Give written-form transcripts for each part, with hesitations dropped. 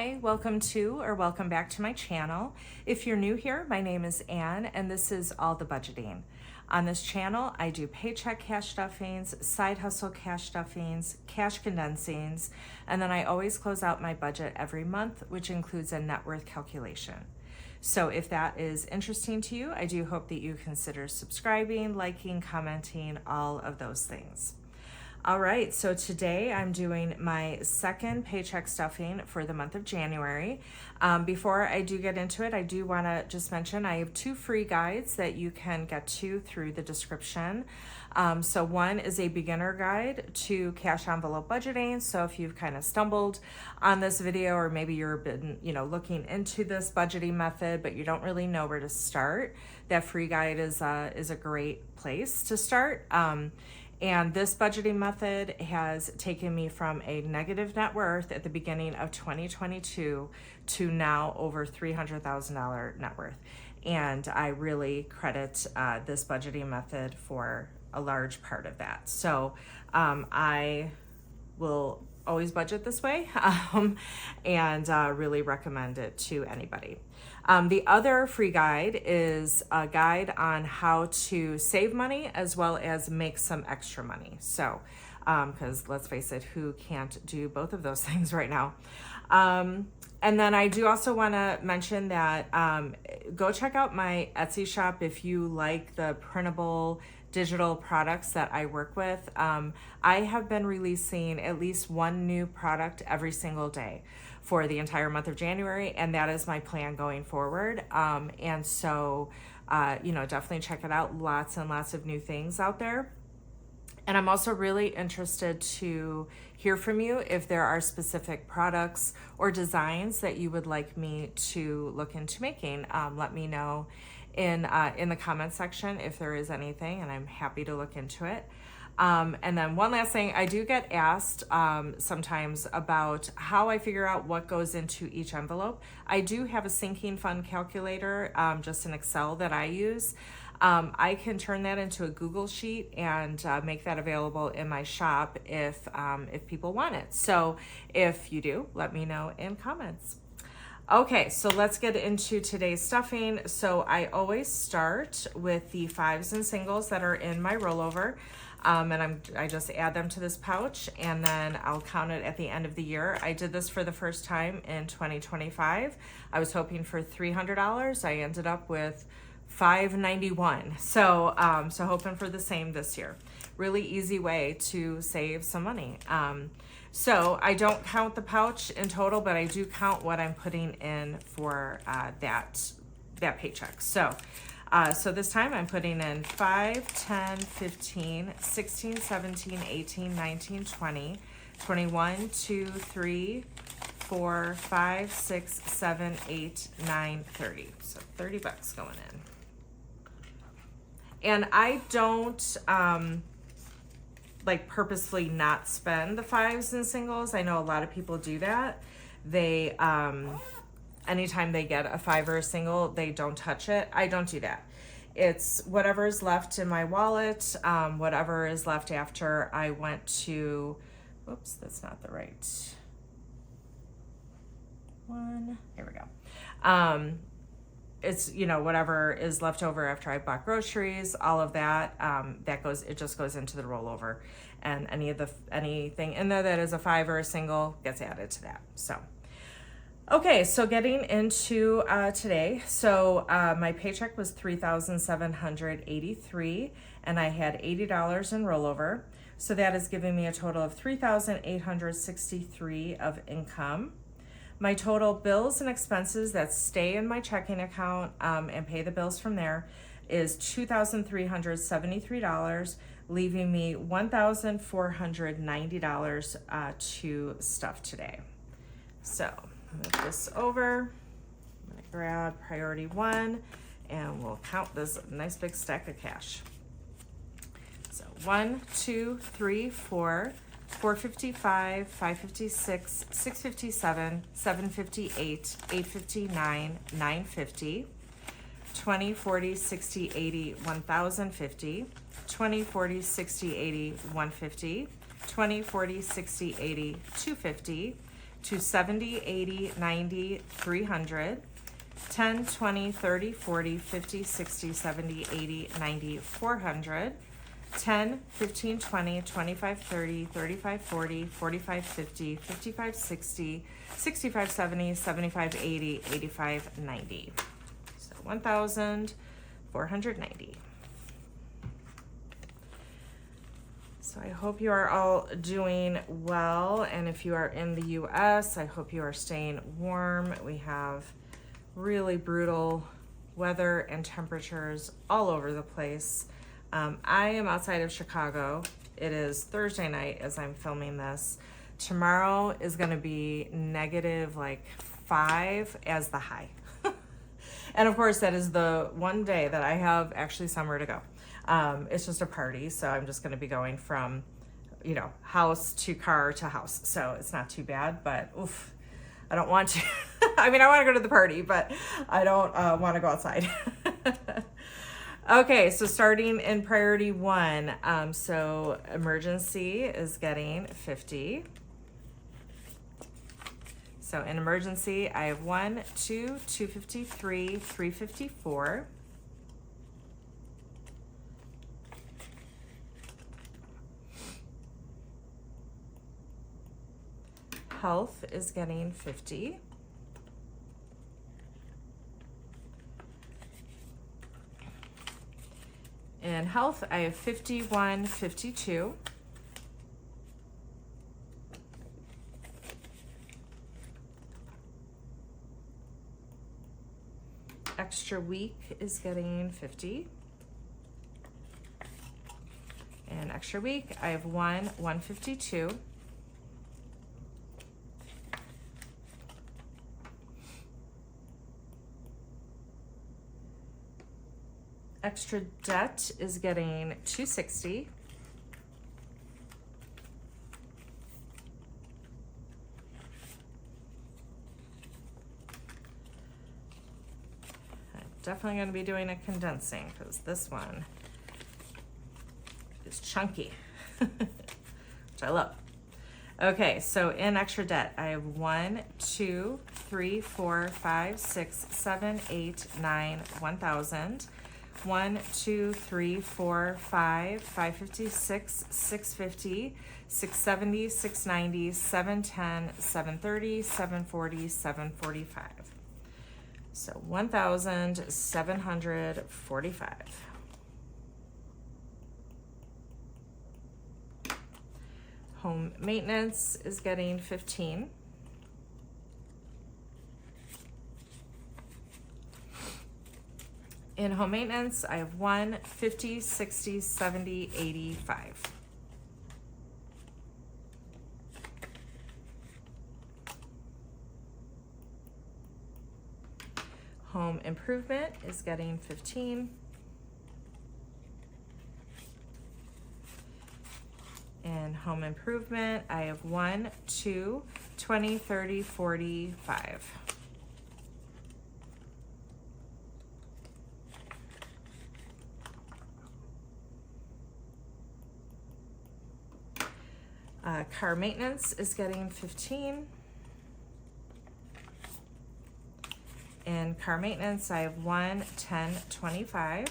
Hi, welcome to or welcome back to my channel. If you're new here, my name is Ann and this is All the Budgeting. On this channel, I do paycheck cash stuffings, side hustle cash stuffings, cash condensings, and then I always close out my budget every month, which includes a net worth calculation. So if that is interesting to you, I do hope that you consider subscribing, liking, commenting, all of those things. All right, so today I'm doing my second paycheck stuffing for the month of January. Before I do get into it, I do want to just mention I have two free guides that you can get to through the description. So one is a beginner guide to cash envelope budgeting. So if you've kind of stumbled on this video, or maybe you've been, looking into this budgeting method, but you don't really know where to start, that free guide is a great place to start. And this budgeting method has taken me from a negative net worth at the beginning of 2022 to now over $300,000 net worth. And I really credit this budgeting method for a large part of that. So I will always budget this way and really recommend it to anybody. The other free guide is a guide on how to save money as well as make some extra money. So, because let's face it, who can't do both of those things right now? And then I do also want to mention that go check out my Etsy shop if you like the printable digital products that I work with. I have been releasing at least one new product every single day for the entire month of January, and that is my plan going forward. And so, definitely check it out. Lots and lots of new things out there. And I'm also really interested to hear from you if there are specific products or designs that you would like me to look into making. Let me know in the comment section if there is anything, and I'm happy to look into it. And then one last thing, I do get asked sometimes about how I figure out what goes into each envelope. I do have a sinking fund calculator, just in Excel that I use. I can turn that into a Google sheet and make that available in my shop if people want it. So if you do, let me know in comments. Okay, so let's get into today's stuffing. So I always start with the fives and singles that are in my rollover. And I just add them to this pouch, and then I'll count it at the end of the year. I did this for the first time in 2025. I was hoping for $300. I ended up with $591. So hoping for the same this year. Really easy way to save some money. So I don't count the pouch in total, but I do count what I'm putting in for that paycheck. So this time I'm putting in 5, 10, 15, 16, 17, 18, 19, 20, 21, 2, 3, 4, 5, 6, 7, 8, 9, 30. So $30 going in. And I don't purposefully not spend the fives and singles. I know a lot of people do that. They anytime they get a five or a single, they don't touch it. I don't do that. It's whatever is left in my wallet, whatever is left after I went to, whoops, that's not the right one. Here we go. It's, whatever is left over after I bought groceries, all of that, it just goes into the rollover, and anything in there that is a five or a single gets added to that. So, okay, so getting into today. So my paycheck was $3,783, and I had $80 in rollover. So that is giving me a total of $3,863 of income. My total bills and expenses that stay in my checking account and pay the bills from there is $2,373, leaving me $1,490 to stuff today. So move this over. I'm gonna grab priority one, and we'll count this nice big stack of cash. So 1, 2, 3, 4, 455, 556, 657, 758, 859, 950, 20, 40, 60, 80, 1050, 20, 40, 60, 80, 150, 20, 40, 60, 80, 250, to 70, 80, 90, 300, 10, 20, 30, 40, 50, 60, 70, 80, 90, 400, 10, 15, 20, 25, 30, 35, 40, 45, 50, 55, 60, 65, 70, 75, 80, 85, 90. So 1,490. So I hope you are all doing well, and if you are in the US, I hope you are staying warm. We have really brutal weather and temperatures all over the place. I am outside of Chicago. It is Thursday night as I'm filming this. Tomorrow is going to be negative like 5 as the high. And of course, that is the one day that I have actually somewhere to go. It's just a party, so I'm just going to be going from, you know, house to car to house. So it's not too bad, but oof, I don't want to. I mean, I want to go to the party, but I don't want to go outside. Okay, so starting in priority 1, so emergency is getting 50. So in emergency, I have 1, 2, 253, 354. Health is getting 50. In health, I have 51, 52. Extra week is getting 50. And extra week, I have 1, 152. Extra debt is getting 260. I'm definitely going to be doing a condensing because this one is chunky, which I love. Okay, so in extra debt, I have 1, 2, 3, 4, 5, 6, 7, 8, 9, 1,000. 1, 2, 3, 4, 5, 556, 650, 670, 690, 710, 730, 740, 745. So 1,745. Home maintenance is getting 15. In home maintenance, I have 1, 50, 60, 70, 85. Home improvement is getting 15. In home improvement, I have 1, 2, 20, 30, 40, 5. Car maintenance is getting 15. In car maintenance, I have 1, 10, 25.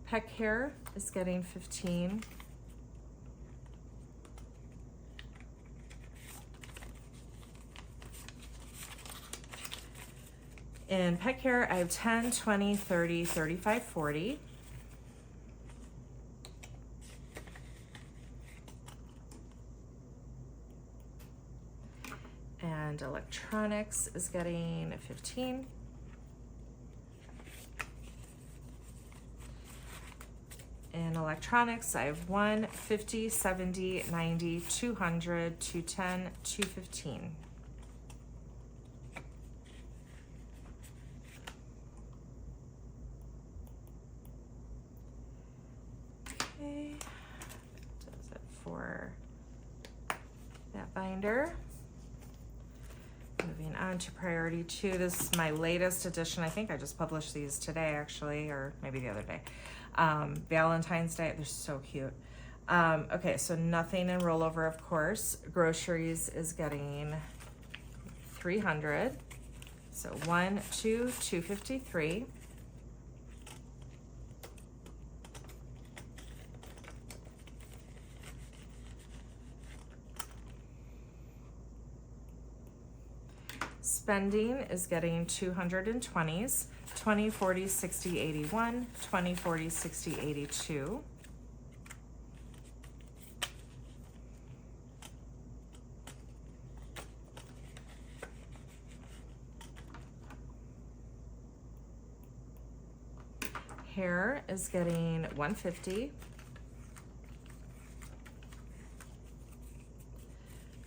Pet care is getting 15. In pet care, I have 10, 20, 30, 35, 40. And electronics is getting 15. In electronics, I have 1, 50, 70, 90, 200, 210, 215. Okay, that does it for that binder. Moving on to priority 2. This is my latest edition. I think I just published these today, actually, or maybe the other day. Valentine's Day, they're so cute. Okay, so nothing in rollover, of course. Groceries is getting 300. So 1, 2, 253. Spending is getting 220s, 20, 40, 60, 81, 20, 40, 60, 82. Hair is getting 150.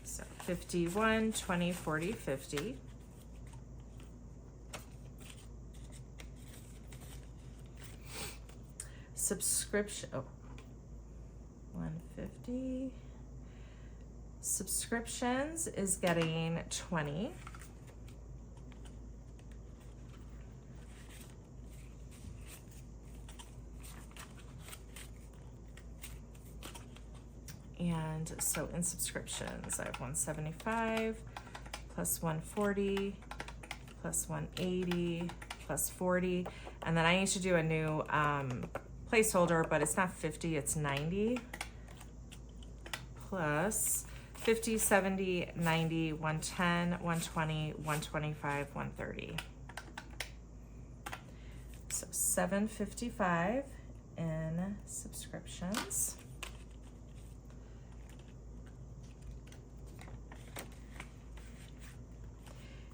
So 51, 20, 40, 50. Subscription, 150. Subscriptions is getting 20. And so in subscriptions, I have 175 plus 140 plus 180 plus 40. And then I need to do a new placeholder, but it's not 50, it's 90 plus 50, 70, 90, 110, 120, 125, 130. So 755 in subscriptions.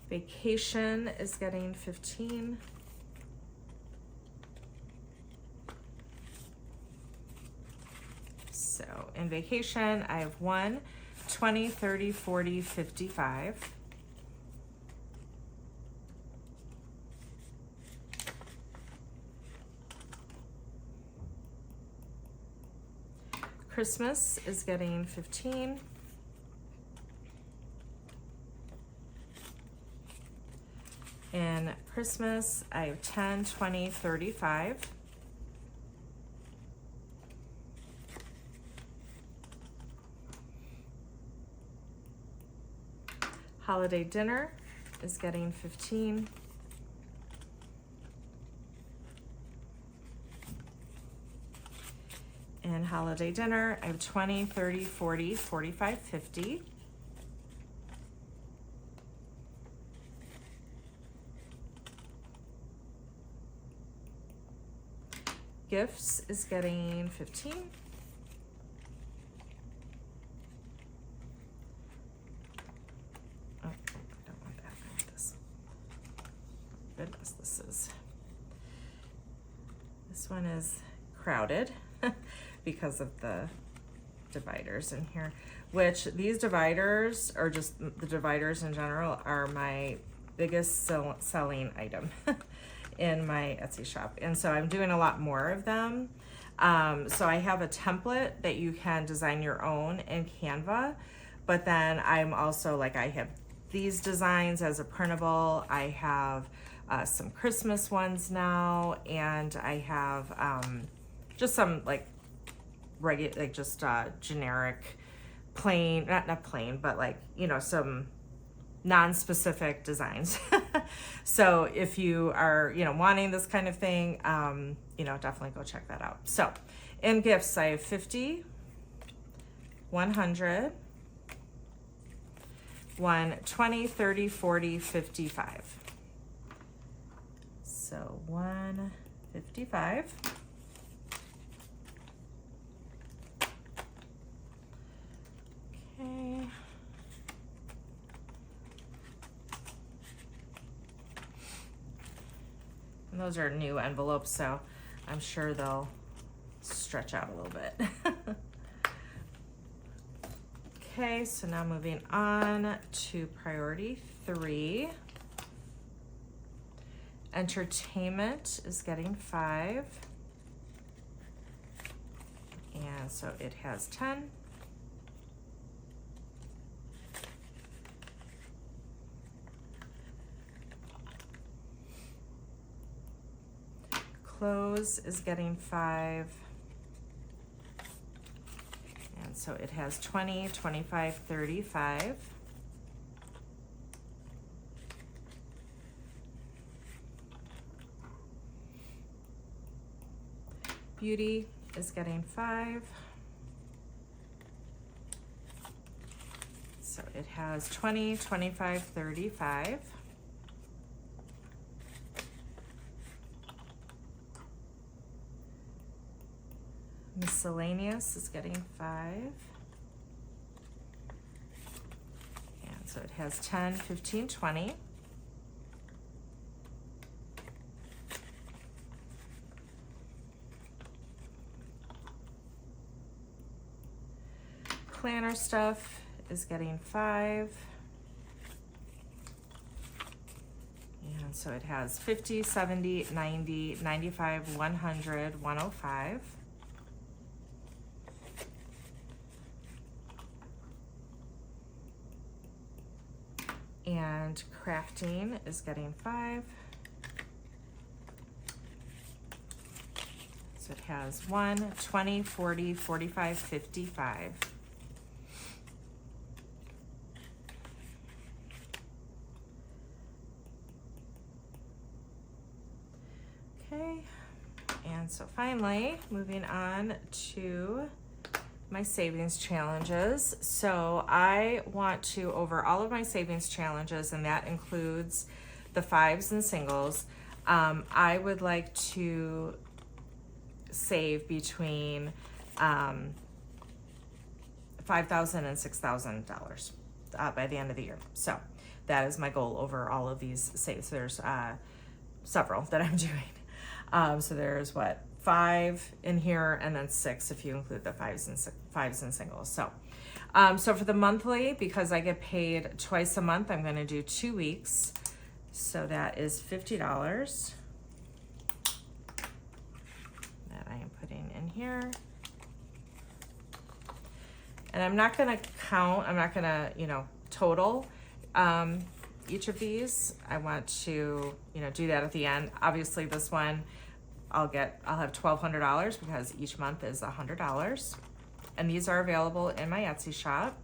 Vacation is getting 15. So in vacation, I have 1, 20, 30, 40, 55. Christmas is getting 15. In Christmas, I have 10, 20, 35. Holiday dinner is getting 15. And holiday dinner, I have 20, 30, 40, 45, 50. Gifts is getting 15. Oh, I don't want that. I want this. Goodness, this one is crowded because of the dividers in here, which these dividers, or just the dividers in general, are my biggest selling item in my Etsy shop. And so I'm doing a lot more of them. So I have a template that you can design your own in Canva, but then I'm also like, I have these designs as a printable. I have some Christmas ones now, and I have just some like regular, like just generic plain, not plain, but like, you know, some non-specific designs. So if you are, you know, wanting this kind of thing, you know, definitely go check that out. So in gifts, I have 50, 100, 20, 30, 40, 55. So 155. Okay. And those are new envelopes, so I'm sure they'll stretch out a little bit. Okay, so now moving on to priority 3. Entertainment is getting 5. And so it has 10. Clothes is getting 5. And so it has 20, 25, 35. Beauty is getting 5. So it has 20, 25, 35. Miscellaneous is getting 5. And so it has 10, 15, 20. Planner stuff is getting 5. And so it has 50, 70, 90, 95, 100, 105. And crafting is getting 5. So it has 1, 20, 40, 45, 55. Okay, and so finally, moving on to my savings challenges. So I want to, over all of my savings challenges, and that includes the 5s and singles, I would like to save between $5,000 and $6,000 by the end of the year. So that is my goal over all of these saves. There's several that I'm doing. So there's 5 in here, and then 6 if you include the 5s and singles. So, so for the monthly, because I get paid twice a month, I'm going to do 2 weeks. So that is $50 that I am putting in here. And I'm not going to count. I'm not going to, total each of these. I want to, do that at the end. Obviously, this one I'll have $1,200 because each month is $100. And these are available in my Etsy shop.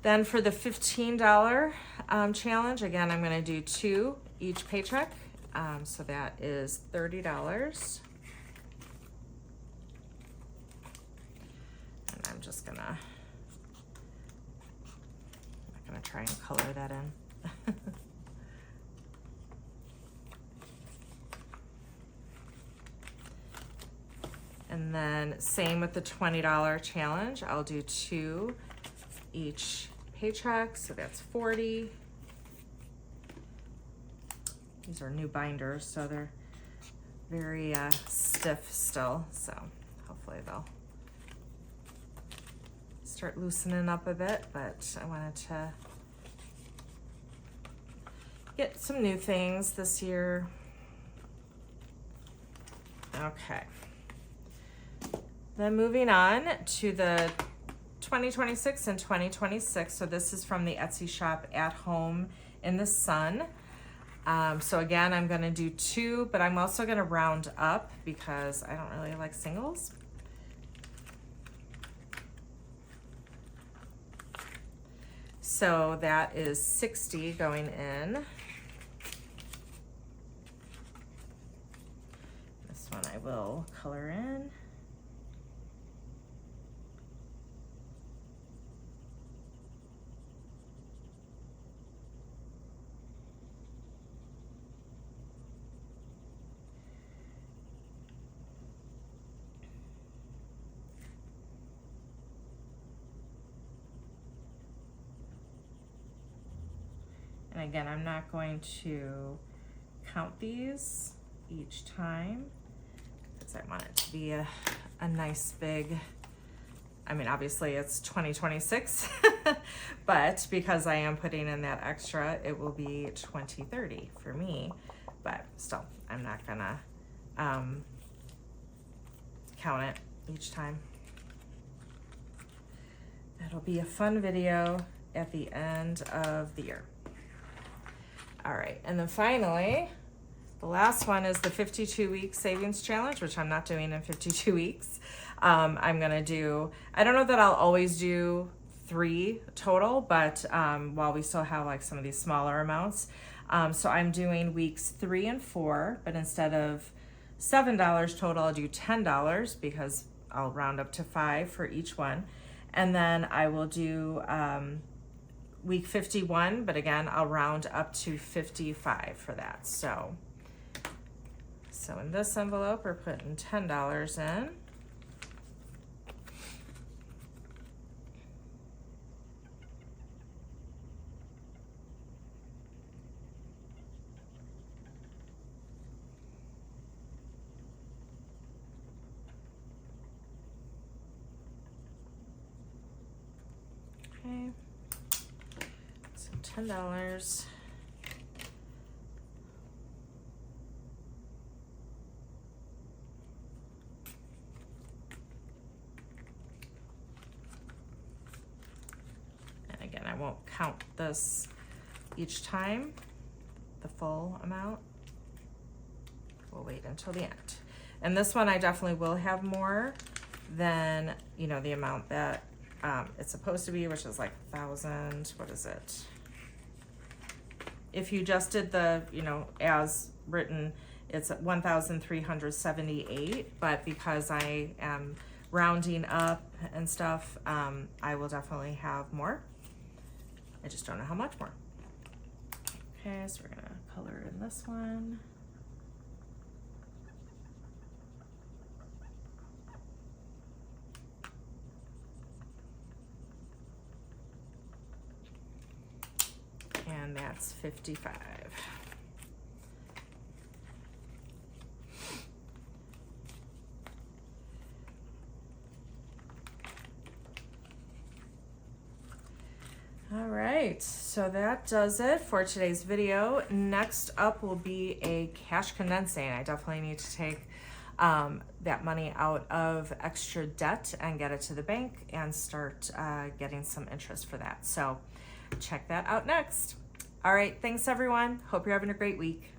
Then for the $15 challenge, again, I'm going to do 2 each paycheck. So that is $30. And I'm just I'm not gonna try and color that in. And then same with the $20 challenge. I'll do 2 each paycheck, so that's 40. These are new binders, so they're very stiff still, so hopefully they'll start loosening up a bit, but I wanted to get some new things this year. Okay. Then moving on to the 2026 and 2026. So this is from the Etsy shop, At Home in the Sun. So again, I'm going to do 2, but I'm also going to round up because I don't really like singles. So that is 60 going in. This one I will color in. And again, I'm not going to count these each time because I want it to be a nice big, I mean, obviously it's 2026, but because I am putting in that extra, it will be 2030 for me. But still, I'm not gonna count it each time. That'll be a fun video at the end of the year. All right, and then finally, The last one is the 52-week savings challenge, which I'm not doing in 52 weeks. I'm gonna do, I don't know that I'll always do 3 total, but while we still have like some of these smaller amounts. So I'm doing weeks 3 and 4, but instead of $7 total, I'll do $10 because I'll round up to 5 for each one. And then I will do week 51, but again, I'll round up to 55 for that. So in this envelope, we're putting $10 in. Okay, so $10. And again, I won't count this each time, the full amount. We'll wait until the end. And this one I definitely will have more than, you know, the amount that it's supposed to be, which is like 1,000, what is it? If you just did the, you know, as written, it's 1,378, but because I am rounding up and stuff, I will definitely have more. I just don't know how much more. Okay, so we're gonna color in this one. And that's 55. All right, so that does it for today's video. Next up will be a cash condensing. I definitely need to take that money out of extra debt and get it to the bank and start getting some interest for that. So check that out next. All right, thanks everyone. Hope you're having a great week.